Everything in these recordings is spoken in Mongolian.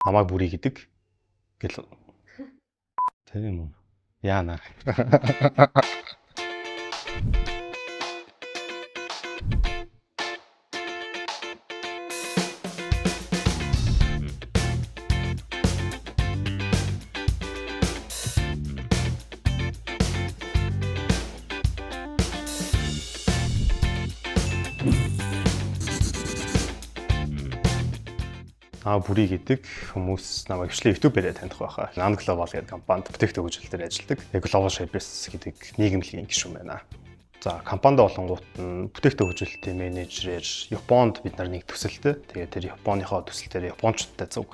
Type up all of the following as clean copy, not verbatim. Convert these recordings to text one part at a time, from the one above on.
Хамаа бүрий гэдэг гэл тийм үү. Яана. Бүрий гэдэг хүмүүс намайг хвчлэн YouTube-ээр таних байхаа. Nan Global гэдэг компанид бүтээгдэхүүн хөгжүүлэлтээр ажилладаг. Global Shapers гэдэг нийгэмлэгийн гишүүн байна. За, компанид болонгууд нь бүтээгдэхүүн хөгжүүлэлтийн менежерээр Японд бид нар нэг төсөлтэй. Тэгээд тэр Японыхоо төсөлтөөр японочдтой зөв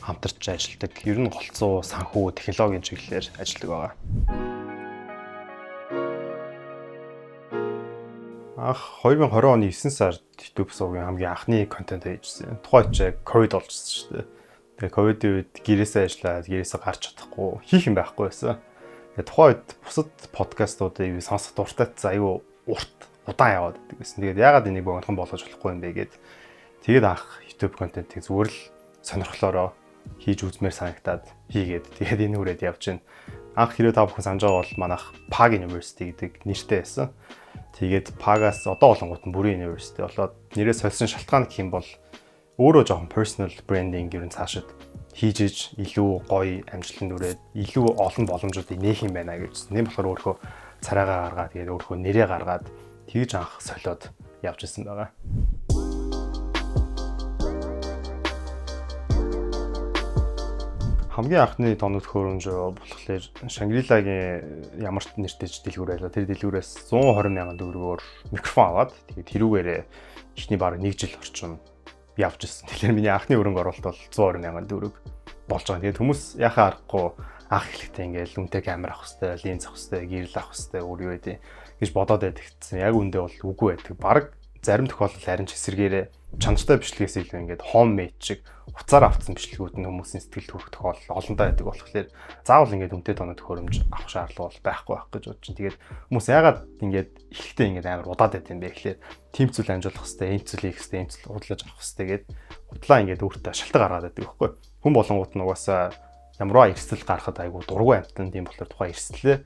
хамтарч ажилладаг. Ер нь голцоо, санхүү, технологийн чиглэлээр ажилладаг байгаа. Анх 2020 оны 9 сард YouTube сувгийн хамгийн анхны контент хийжсэн. Тухайд ч ковид болчихсон шүү дээ. Тэгээ ковидын үед гэрээсээ ажиллаад гэрээсээ гарч чадахгүй хийх юм байхгүй байсан. Тэгээ тухайд бусад подкастуудыг сонсох дуртай аюу удаан яваад байдаг гэсэн. Тэгээд яагаад энийг богинохон болгож болохгүй юм бэ гэд тэгээд анх YouTube контентыг зүгээр л сонирхлоороо хийж үзмээр санагтаад хийгээд тэгээд энэ үрээд явж байна. Анх хэрэг та бүхэн санаж байгаа бол манайх PAG University гэдэг нэртэй байсан. Тэгээд PAG-аас одоо болонгууд нь бүрийн University болоод нэрээ сольсон шалтгаан гэх юм бол өөрөө жоохон personal branding гэрэн цаашид хийж илүү гоё амжилтанд хүрээд илүү олон боломжуудыг нээх юм байна гэж. Нэм болохоор өөрөө царайгаа гаргаад тэгээд өөрөө нэрээ гаргаад тэгж анх солиод явж ирсэн байгаа. Хамгийн анхны тоног төхөөрөмж болохоор Shangri-La-гийн ямар ч нэртэй дэлгүүр байлаа. Тэр дэлгүүрээс 120 мянган төгрөгөөр микрофон аваад тэгээд тэрүүгээрээ ихний бараг 1 жил орчим явж ирсэн. Тэгэхээр миний анхны өрөнгө оруулалт бол 120 мянган төгрөг болж байгаа. Тэгээд хүмүүс яхаа аргагүй анх эхлэхдээ ингээл үнэтэй камер авах хэрэгтэй, линз авах хэрэгтэй, гэрэл авах хэрэгтэй, өөр юу гэдэг гэж бодоод байдагцсан. Яг үндэ бол үгүй байдаг. Бараг зарим тохиолдолд харин ч эсэргээрээ чанартай бичлэгээс илүү ингээд homemade шиг уцаар авсан бичлэгүүд нь хүмүүсийн сэтгэлд хүрэх тохиолдол олондоо байдаг болохоор заавал ингээд үнэтэй тоног төхөөрөмж авах шаардлага бол байхгүй байх гэж бодож чинь. Тэгээд хүмүүс яагаад ингээд ихтэй ингээд амар удаад байт юм бэ гэхлээр тийм зүйл амжуулах хэрэгтэй, энэ зүйл хийх хэрэгтэй, энэ зүйл худалдаж авах хэрэгтэй гэд худлаа ингээд өөртөө шалтгаан гаргаад байдаг байхгүй. Хүн болонгууд нь угаасаа ямарваа эрсдэл гаргахад айгу дургүй амтан тийм болохоор тухайн эрсдлээ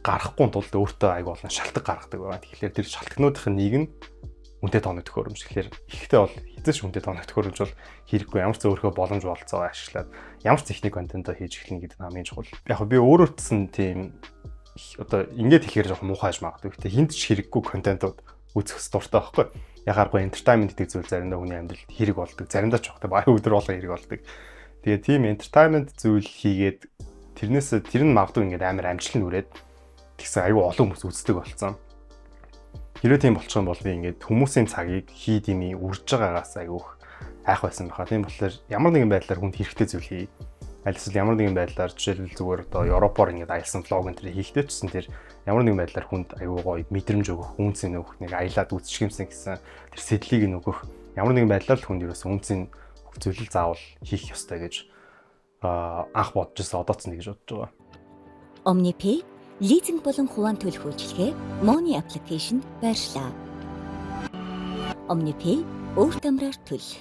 гарахгүй тулд өөртөө айгу олон шалтгаан гаргадаг байгаа. Тэгэхээр тэр шалтгаануудын нэг нь үнэтэй тоног төхөөрөмж. Тэгэхээр ихтэй бол хэзээ ч үнэтэй тоног төхөөрөмж бол хэрэггүй. Ямар ч зөвөрхөө боломж болцоогоо ашиглаад ямар ч техник контент хийж эхлэх гэдэг нь хамгийн чухал. Яг би өөрөө ч тийм одоо ингээд хэлэхээр жоохон муухайж магадгүй. Гэхдээ хинт ч хэрэггүй контентууд үзэх дуртай байхгүй. Яхааргүй entertainment гэдэг зүйл заримдаа хүний амьдралд хэрэг болдог. Заримдаа ч багтаа баян өдөр болгон хэрэг болдог. Тэгээ тийм entertainment зүйл хийгээд тэр нь магадгүй ингээд амар амжилт нүрээд тэгсэн аюу олон хүмүүс үздэг болсон. Хэрвээ тийм болчих юм бол би ингээд хүмүүсийн цагийг хий дими үрж байгаагаас айгүйх айх байсан байхаа. Тийм болохоор ямар нэгэн байдлаар хүнд хэрэгтэй зүйл хий. Аль эсвэл ямар нэгэн байдлаар жишээлбэл зүгээр одоо Европоор ингээд аялсан влог энэ төр хийхдээ чсэн тэр ямар нэгэн байдлаар хүнд аюу гоё мэдрэмж өгөх, үнцэн өгөх, нэг аялаад үзчих юмсан гэсэн тэр сэтлийг нь өгөх ямар нэгэн байдлаар л хүнд ерөөс үнцэн зүйлэл заавал хийх ёстой гэж анх бодож байсан. Одоо ч нэг гэж бодож байгаа. OmniPay лизинг болон хуваан төлөх үйлчилгээ Money application байрлаа. OmniPay өөрт амраар төлөх.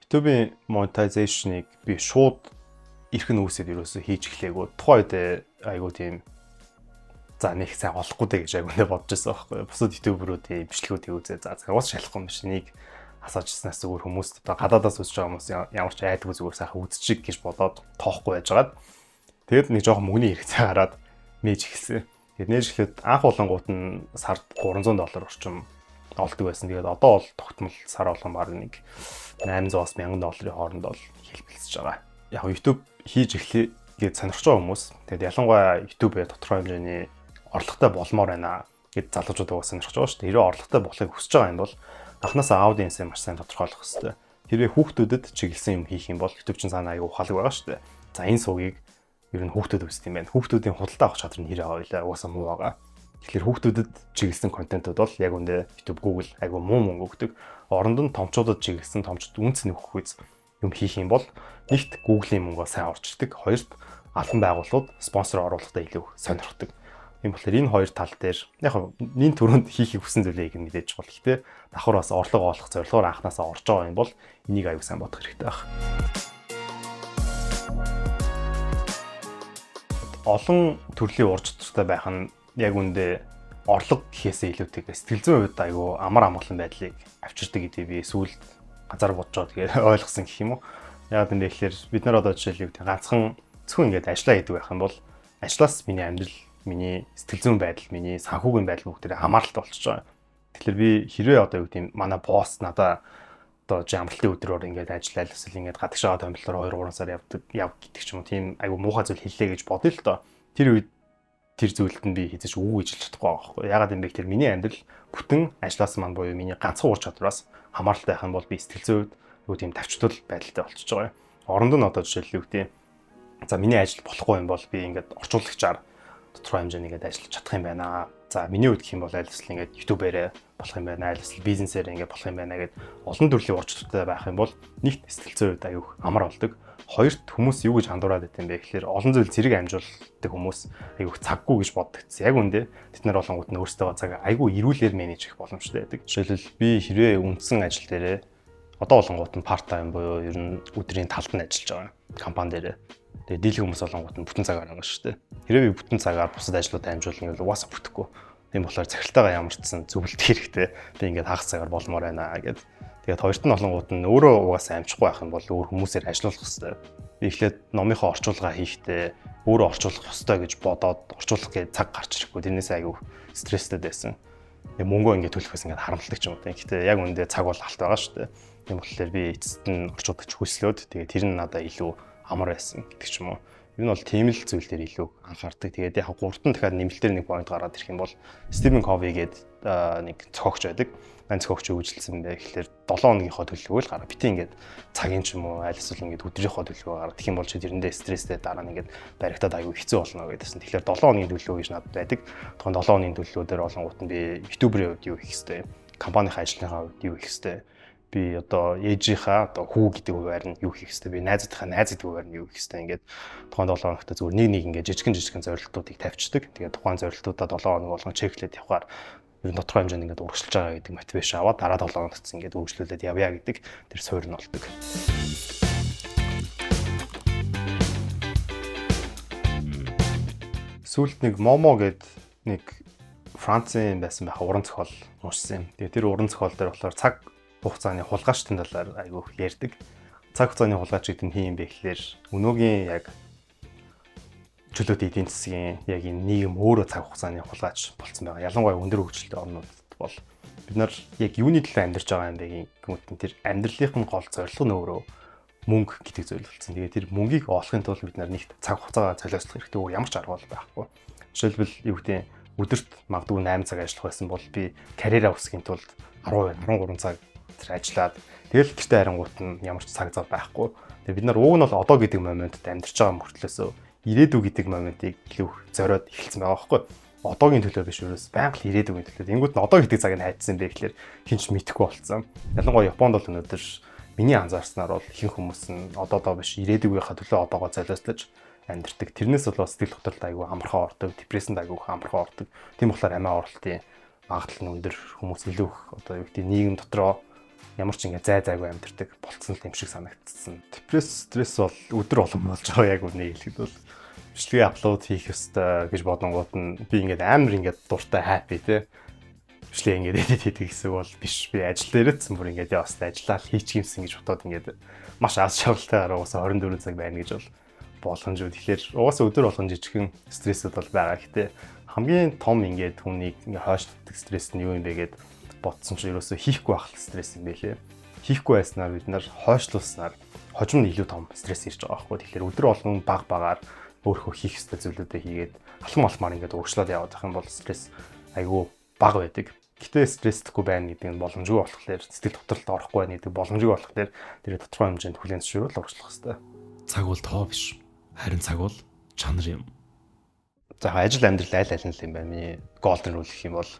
YouTube-ийн monetization-ыг би шууд эрхэн үүсээд ерөөсөө хийж эхлэегүй. Тухайн үед айгуу тийм за нэг сайн болохгүй дээ гэж айгуундаа бодож байсан байхгүй. Бусад ютуберуудын бичлэгүүдийг үзээ. За уус шалахгүй юм биш. Нэг асаажснаас зүгээр хүмүүс одоо гадаадаас үзэж байгаа хүмүүс ямар ч айдгүй зүгээр сайхан үзчих гэж бодоод тоохгүй байжгаад. Тэгээд нэг жоохон мөнгөний хэрэгцээ гараад нээж эхэлсэн. Тэгээд нээж эхлээд анх болонгууд нь сард $300 орчим олдог байсан. Тэгээд одоо бол тогтмол сар болгон баг нэг $800-аас $1000 хооронд бол хэлбэлцэж байгаа. Яг YouTube хийж эхлэе гэж сонирхож байгаа хүмүүс. Тэгээд ялангуяа YouTube-ээр тодорхой хэмжээний орлоготой болмоор байна гэд залуучууд угаасаа сонирхож байгаа шүү дээ. Хэрвээ орлоготой болохыг хүсэж байгаа юм бол анхнаасаа аудиенсээ маш сайн тодорхойлох хэрэгтэй. Хэрвээ хүүхдүүдэд чиглэсэн юм хийх юм бол YouTube чинь цаана аяга ухаалаг байгаа шүү дээ. За энэ сувгийг ер нь хүүхдүүд үздэг юм байна. Хүүхдүүдийн худалдаа авах чадвар нь хэрэг аваа угаасаа муу байгаа. Тэгэхээр хүүхдүүдэд чиглэсэн контентууд бол яг үндэ YouTube, Google аяга муу мөнгө өгдөг. Оронд нь томчуудад чиглэсэн томчууд үнц нөхөх үз юм хийх юм бол нэгт Google-ийн мөнгөө сайн орчдөг. Хоёрт албан байгууллагууд спонсор оруулахдаа илүү сонирхдаг. Тийм болохоор энэ хоёр тал дээр яг нэг төрөнд хийхийг хүсэн зүйлээ их мэдээж бол гэхдээ давхар бас орлого олох зорилгоор анханасаа орж байгаа юм бол энийг аягүй сайн бодох хэрэгтэй байх. Олон төрлийн ур чадвартай байх нь яг үндэ орлого гэхээсээ илүүтэйг сэтгэл зүйн хувьд аягүй амар амгалан байдлыг авчирдаг гэдгийг би сүүлд газар бодож байгаа тэгээд ойлгосон гэх юм уу. Яг энэ тэгэхээр бид нар одоо жишээлбэл ганцхан зөвхөн ингээд ажиллаа хийдэг байх юм бол ажлаас миний амьдрал, миний сэтгэл зүйн байдал, миний санхүүгийн байдал бүгдээрээ хамааралтай болчихж байгаа. Тэгэхээр би хэрвээ одоо юу гэдэг манай босс надаа одоо амралтын өдрөөр ингээд ажиллаад эсвэл ингээд гадагшаа томилолоор 2-3 сар яв гэдэг ч юм уу тийм айгу муухай зүйл хэллээ гэж бодъё л доо. Тэр үед тэр зүйлд нь би хэзээ ч үгүй гэж хэлж чадахгүй байгаа байхгүй. Ягаад юм бэ гэхээр миний амьдрал бүтэн ажлаас маань буюу миний ганцхан ур чадвараас хамааралтай байх юм бол би сэтгэл зүйд юу тийм тавчтал байдалтай болчихж байгаа юм. Оронд нь одоо жишээлбэл юу гэдэг за миний ажил болохгүй юм бол би ингээд орчуулагчаар тодорхой хэмжээний ингээд ажиллаж чадах юм байна. За миний үед гэх юм бол аль эсвэл ингээд YouTube-ээрээ болох юм байна, аль эсвэл бизнесээр ингээд болох юм байна гэд олон төрлийн ур чадвартай байх юм бол нэгт сэтгэл зүйн хувьд аюух амар болдог. Хоёрт хүмүүс юу гэж хандуураад байт юм бэ гэхээр олон зүйл зэрэг амжуулдаг хүмүүс аюух цаггүй гэж боддогцсон. Яг үндэ тэд нар болонгууд нь өөрсдөө цаг аюу эрүүлэр менеж хийх боломжтой байдаг. Жишээлбэл би хэрвээ үндсэн ажил дээрээ одоо болонгууд нь part time буюу ер нь өдрийн талд нь ажиллаж байгаа компани дээрээ. Тэгээ дийлэх хүмүүс болонгууд нь бүтэн цагаар байгаа шүү дээ. Хэрвээ би бүтэн цагаар бусад ажлуудаа амжуулна гэвэл угаасаа бүтэхгүй. Тийм болохоор захиралтайгаа ямар ч сан зөвлөлт хэрэгтэй. Би ингээд хагас цагаар болмоор байна гэд. Тэгээд хоёрт нь болонгууд нь өөрөө угаасаа амжихгүй байх юм бол өөр хүмүүсээр ажиллах хэрэгтэй. Би эхлээд номынхоо орчуулга хийхдээ өөрөө орчуулах ёстой гэж бодоод орчуулах гэж цаг гарч ирэхгүй. Тэрнээс айгүй стресстэй байсан. Тэгээ мөнгөө ингээд төлөхөөс ингээд харамсалдаг ч юм уу. Гэхдээ яг үндэ цаг бол алт байгаа шүү дээ. Тийм болохоор би эцэст нь орчуулагч хүслөөд тэгээд тэр нь надад илүү амар байсан гэдэг ч юм уу. Энэ бол тийм л зүйл дээр илүү анхаардаг. Тэгээд яг 3-т дахиад нэмэлтээр нэг point гараад ирэх юм бол Стивен Кови гэдэг нэг зохиогч байдаг. Энэ зохиогч юу гэж хэлсэн бэ гэхээр 7 хоногийнхоо төлөвлөгөө л гараа. Битээ ингээд цагийн ч юм уу аль эсвэл ингээд өдрийнхөө төлөвлөгөө гараа. Тэгэх юм бол чи тэрэндээ стресстэй дараа нь ингээд баригтаад аягүй хэцүү болно гэдээсэн. Тэгэхээр 7 хоногийн төлөвлөгөө гэж надад байдаг. Тэгэхээр 7 хоногийн төлөвлөгөө дээр болонгууд нь би YouTube-ийн хувьд юу хийх хэвтэй, компанийн ажлынхаа хувьд юу хийх хэвтэй, би одоо ээжийнхаа одоо хүү гэдэг хуваар нь юу хийх хэвтэй, би найзуудынхаа найз гэдэг хуваар нь юу хийх хэвтэй ингээд тухайн 7 хоногт зүгээр нэг ингээд жижигхэн зорилтуудыг тавьчихдаг. Тэгээд тухайн зорилтуудаа 7 хоног болгон чеклээд явхаар ер нь тодорхой хэмжээнд ингээд урагшилж байгаа гэдэг мотивашн аваад дараа 7 хоногт ингээд үргэлжлүүлээд явъя гэдэг тэр суурь нь болдог. Сүүлд нэг Момо гэдэг нэг Францын байсан байх уран зохиол уншсан юм. Тэгээд тэр уран зохиол дээр болохоор цаг хугацааны хулгайчдын талаар айгүй ярьдаг. Цаг хугацааны хулгайч гэдэг нь хэм бэ гэхээр өнөөгийн яг чөлөөт эдийн засгийн яг энэ нийгэм өөрөө цаг хугацааны хулгайч болсон байгаа. Ялангуяа өндөр хөгжилтэй орнуудад бол бид нар яг юуны төлөө амьдарч байгаа юм бэ гэмтэн тэр амьдралынх нь гол зорилго нь өөрөө мөнгө гэдэг зүйл болсон. Тэгээд тэр мөнгийг олохын тулд бид нар нэгт цаг хугацаагаа золиослох хэрэгтэй. Өөр ямар ч арга бол байхгүй. Жишээлбэл юу гэдэг өдөрт магадгүй 8 цаг ажиллах байсан бол би карьераа өсгөхийн тулд 10-13 цаг тэр ажиллаад тэгэл гэртээ харангуут нь ямар ч цаг зав байхгүй. Тэгээ бид нар уг нь бол одоо гэдэг моментод амьдарч байгаа мөртлөөсөө ирээдүй гэдэг моментыг илүү зориод эхэлсэн байгаа байхгүй. Одоогийн төлөө биш өөрөөс байнга л ирээдүйн төлөө. Тэнгүүд нь одоо гэдэг цагийг хайцсан бэ гэхэлэр хинч мэдэхгүй болцсон. Ялангуяа Японд бол өнөөдөр миний анзаарснаар бол ихэнх хүмүүс нь одоодоо биш ирээдүйгийнхаа төлөө одоогоо золиослож амьдэрдэг. Тэрнээс бол сэтгэл хөдлөлт аягүй амархан ордог, депрессэнд аягүй амархан ордог. Тийм болохоор амиа оролтын магадлал нь өндөр, хүмүүс илүү их одоо юу гэдэг нийгэм дотроо ямар ч ингэ зайгүй амьдэрдэг болцсон л юм шиг санагдсан. Стресс бол өдөр болгон болж байгаа яг үнийг хэлэхэд бол бичлэгээ аплод хийх ёстой гэж бодонгууд нь би ингээд амар ингээд дуртай happy те бичлэгээ ингээд edit хийдэг хэсэг бол биш. Би ажил дээрээдсэн бүр ингээд яваастай ажиллаа хийчих юмсан гэж бодоод ингээд маш аз жаргалтайгаар уусаа 24 цаг байна гэж бол болгоно шүү. Тэгэхээр угаасаа өдөр болгон жижигхэн стрессүүд бол байгаа. Гэтэ хамгийн том ингээд хүнийг ингээд хойшлтдаг стресс нь юу юм бэ гэд бодсон чинь ерөөсөө хийхгүй байх стресс юм байлээ. Хийхгүй байснаар бид нар хойшлуулснаар хожим нь илүү том стресс ирж байгаа байхгүй. Тэгэхээр өдөр болгон багаар өөрөө хийх ёстой зүйлүүдээ хийгээд алхам алхмаар ингээд урагшлаад яваад байх юм бол стресс айгүй бага байдаг. Гэтэ стресстгүй байна гэдэг нь боломжгүй болохоор сэтгэл хөдлөлт орохгүй байна гэдэг боломжгүй болохоор тэр тодорхой хэмжээнд хүлээн зөвшөөрөл урагшлах ёстой. Цаг бол тоо биш. Харин цаг бол чанар юм. За ажил амьдрал аль аль нь л юм байна. Миний golden rule гэх юм бол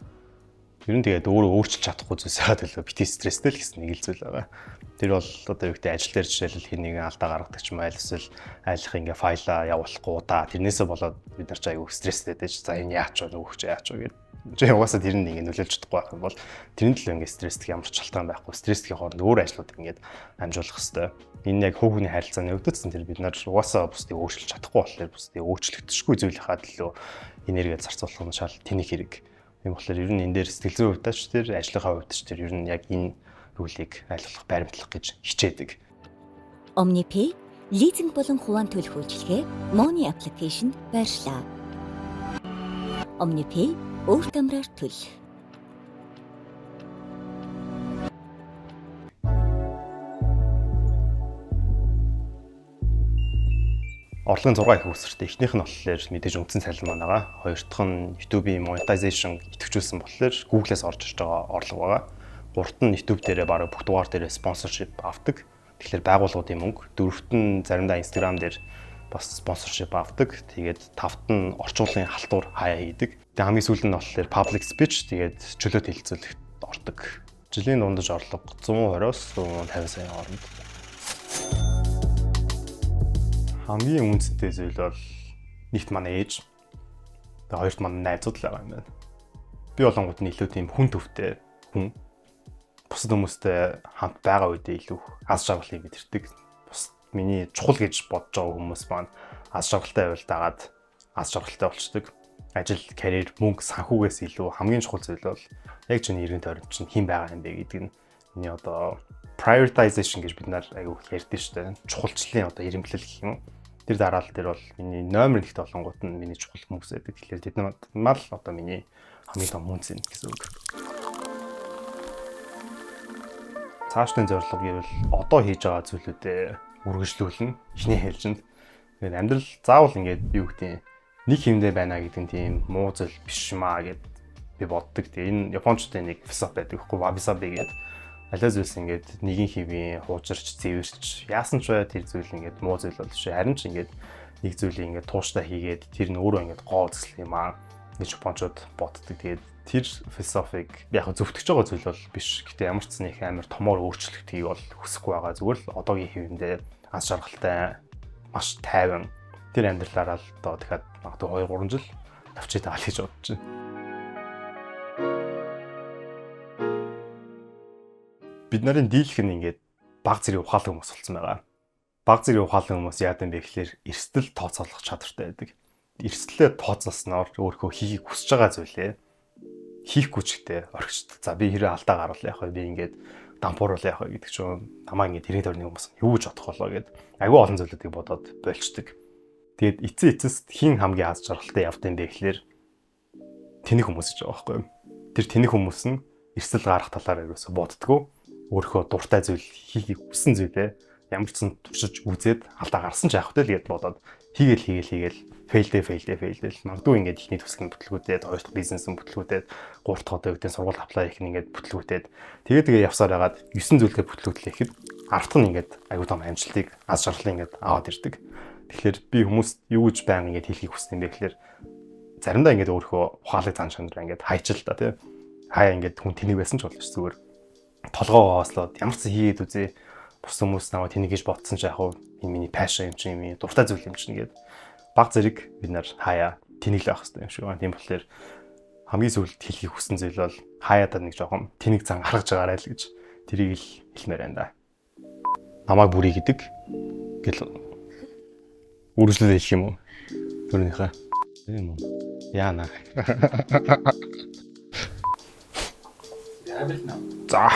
Ер нь тэгээд өөрөө өөрчилж чадахгүй зүйлсээ төлөө бити стресстэй л гэсэн нэг л зүйл байгаа. Тэр бол одоо юу гэдэг ажил дээр жишээлбэл хин нэгэн алдаа гаргадаг ч юм уу, аль эсвэл айлах ингээ файлаа явуулахгүй удаа тэрнээсээ болоод бид нар ч аягүй стресстэй дэж за энэ яач вэ нөгөөч яач вэ гэдэг. Жи угаасаа тэр нь ингээ нөлөөлж чадахгүй байх юм бол тэрний төлөө ингээ стресстэх ямар ч шалтгаан байхгүй. Стресстхийн хооронд өөр ажлууд ингээ амжуулах хэрэгтэй. Энэ яг хүүхний харилцааны өвдөцсөн тэр бид нар угаасаа бусдыг өөрчилж чадахгүй болохоор бусдыг өөрчлөгдөшгүй зүйлийнхаа төлөө энерги зарцуулах нь шал тэнэг хэрэг. Тийм болохоор ер нь энэ дээр сэтгэл зүйн хувьдаач тэр ажлынхаа хувьд ч тэр ер нь яг энэ рүүлийг айлуулах, баримтлах гэж хичээдэг. OmniPay лизинг болон хувийн төлөх үйлчилгээ Money application байрлаа. OmniPay өөр дамраар төлөх. Орлогын 6 их үүсвэртэй. Эхнийх нь болохоор мэдээж үндсэн цалин маань байгаа. Хоёр дахь нь YouTube-ийн monetization идэвхжүүлсэн болохоор Google-ээс орж ирж байгаа орлого байгаа. Гуравт нь YouTube дээрээ бараг бүх дугаар дээрээ sponsorship авдаг. Тэгэхээр байгууллагуудын мөнгө. Дөрөвт нь заримдаа Instagram дээр бас sponsorship авдаг. Тэгээд тавт нь орчин уулын халтур хаяа хийдэг. Тэгээд хамгийн сүүлд нь болохоор public speech тэгээд чөлөөт хэлэлцүүлэгт ордог. Жилийн дундаж орлого 120-оос 150 сая хооронд. Хамгийн үнэтэй зүйл бол нэгт манай ээж. Тэгээд хоёрт манай найзууд л байгаа юм байна. Би болонгууд нь илүү тийм хүн төвтэй хүн. Бусад хүмүүстэй хамт байгаа үедээ илүү аз жаргалыг мэдэрдэг. Бус миний чухал гэж бодож байгаа хүмүүс маань аз жаргалтай байвал дагаад аз жаргалтай болчдөг. Ажил, карьер, мөнгө, санхүүгээс илүү хамгийн чухал зүйл бол яг чиний иргэн тойронд чинь хэн байгаа юм бэ гэдэг нь миний одоо prioritization гэж бид нар аягүй ярьдэн шүү дээ. Чухалчлалын одоо ирэмблэл гэх юм уу. Тэр дараалал дээр бол миний номер 1-т болонгууд нь миний чухал хүмүүс байдаг. Тэгэхээр тэд нар мал одоо миний хамгийн том хүн зэн гэсэн үг. Цаашдын зорилго гэвэл одоо хийж байгаа зүйлүүдээ үргэлжлүүлнэ. Эхний хэлжинд. Тэгээд амьдрал заавал ингээд юу гэдэг нэг хэмдэ байна гэдэг нь тийм муу зүйл биш маа гэд би боддог. Тэгээ энэ Япончуудын нэг философи байдаг байхгүй ваби-саби гэдэг. Алиа зүйлс ингээд нэгin хэвийн хуужирч, зэвэрч яасан ч бай тэр зүйл ингээд муу зүйл бол биш. Харин ч ингээд нэг зүйлийг ингээд тууштай хийгээд тэр нь өөрөө ингээд гоо үзэл юм аа гэж Япончууд боддог. Тэгээд тэр философиг яг зөвтгөж байгаа зүйл бол биш. Гэтэ ямар ч нэг амар томоор өөрчлөлтийг бол хүсэхгүй байгаа. Зүгээр л одоогийн хэвэндээ аз жаргалтай маш тайван тэр амьдралаараа л одоо дахиад магадгүй 2-3 жил авчиж байгаа л гэж бодож байна. Бид нарын дийлэх нь ингээд баг зэрэг ухаалаг хүмүүс болсон байгаа. Баг зэрэг ухаалаг хүмүүс яадан бэ гэхээр эрсдэл тооцоолох чадвартай байдаг. Эрсдлээ тооцоосноор өөрийнхөө хийхийг хүсэж байгаа зүйлээ хийхгүй ч гэдэг орхичдаг. За би хэрэг алдаа гаргал яах вэ? Би ингээд дампууруул яах вэ гэдэг чинь намаа ингээд ирээд орны хүмүүс юу гэж бодох болоо гэд агүй олон зүйлүүдийг бодоод болчдөг. Тэгээд эцэст хин хамгийн аз жаргалтай явд юм бэ гэхээр тэнэг хүмүүс гэж байгаа байхгүй юу? Тэр тэнэг хүмүүс нь эрсдэл гарах талаар ерөөсө боддгоо. Өөрийнхөө дуртай зүйл хийхийг хүссэн зүйлээ ямар ч сан туршиж үзээд алдаа гарсан ч яах вэ л гэд бодоод хийгээл фейлдээ магадгүй ингээд ихний төсөв нь бүтлгүүтээд хоёр дахь бизнес нь бүтлгүүтээд гурав дахь одоо юу гэдэг сургууль аплай хийх нь ингээд бүтлгүүтээд тэгээ явсаар хагаад 9 зүйлгээ бүтлгүүтлээ гэхэд 10 дахь нь ингээд аюу тум амжилтыг аз жаргалыг ингээд аваад ирдэг. Тэгэхээр би хүмүүст юу гэж байнга ингээд хэлхийг хүсдэг юм бэ гэхээр заримдаа ингээд өөрийнхөө ухаалаг зан чанараа ингээд хайчил та тийм хаяа ингээд хүн тэнэг байсан ч болно ш зүгээр толгоо хоослоод ямар ч хийгээд үзээ бус хүмүүс наваа тэнэг гэж бодсон ч яг хуу энэ миний пашн юм чи юм дуртай зүйл юм чинь гээд баг зэрэг бид нар хаяа тэнэглэх байх хэрэгтэй юм шиг байна. Тийм болохоор хамгийн сүүлд хэлхийг хүссэн зүйл бол хаяадаа нэг жоохон тэнэг зан гаргаж байгаарай л гэж тэрийг л хэлмээр байна да. Намайг бүрий гэдэг гэл үргэлжлүүлээ хэлэх юм уу? Төрнийхээ. Тийм үү. Яана. Яабэл нэ. За